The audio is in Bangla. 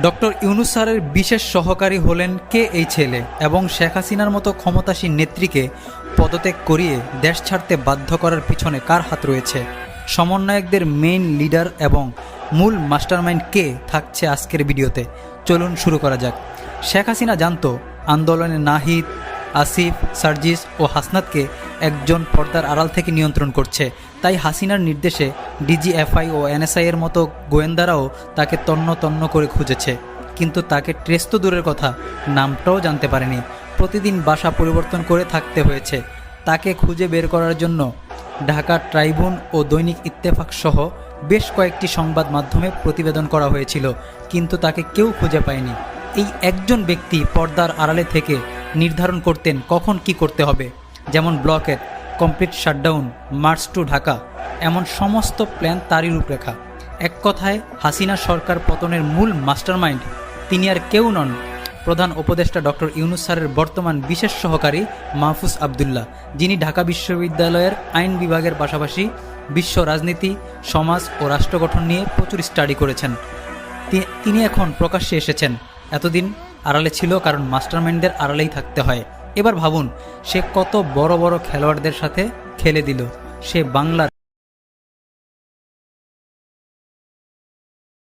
ডক্টর ইউনূস স্যারের বিশেষ সহকারী হলেন কে এই ছেলে, এবং শেখ হাসিনার মতো ক্ষমতাসীন নেত্রীকে পদত্যাগ করিয়ে দেশ ছাড়তে বাধ্য করার পিছনে কার হাত রয়েছে? সমন্বয়কদের মেইন লিডার এবং মূল মাস্টারমাইন্ড কে থাকছে আজকের ভিডিওতে। চলুন শুরু করা যাক। শেখ হাসিনা জানতো আন্দোলনে নাহিদ, আসিফ, সার্জিস ও হাসনাতকে একজন পর্দার আড়াল থেকে নিয়ন্ত্রণ করছে। তাই হাসিনার নির্দেশে ডিজিএফআই ও এনএসআই এর মতো গোয়েন্দারাও তাকে তন্ন তন্ন করে খুঁজেছে, কিন্তু তাকে ট্রেস তো দূরের কথা, নামটাও জানতে পারেনি। প্রতিদিন বাসা পরিবর্তন করে থাকতে হয়েছে। তাকে খুঁজে বের করার জন্য ঢাকা ট্রাইবুন ও দৈনিক ইত্তেফাক সহ বেশ কয়েকটি সংবাদ মাধ্যমে প্রতিবেদন করা হয়েছিল, কিন্তু তাকে কেউ খুঁজে পায়নি। এই একজন ব্যক্তি পর্দার আড়ালে থেকে নির্ধারণ করতেন কখন কি করতে হবে, যেমন blockade, complete shutdown, march to Dhaka, এমন সমস্ত প্ল্যান তারই রূপরেখা। এক কথায় হাসিনা সরকার পতনের মূল মাস্টারমাইন্ড তিনি আর কেউ নন, প্রধান উপদেষ্টা ডক্টর ইউনূস স্যারের বর্তমান বিশেষ সহকারী মাহফুজ আবদুল্লাহ, যিনি ঢাকা বিশ্ববিদ্যালয়ের আইন বিভাগের পাশাপাশি বিশ্ব রাজনীতি, সমাজ ও রাষ্ট্র গঠন নিয়ে প্রচুর স্টাডি করেছেন। তিনি এখন প্রকাশ্যে এসেছেন। এতদিন আড়ালে ছিল, কারণ মাস্টারমাইন্ডদের আড়ালেই থাকতে হয়। এবার ভাবুন, সে কত বড় বড় খেলোয়াড়দের সাথে খেলে দিল। সে বাংলার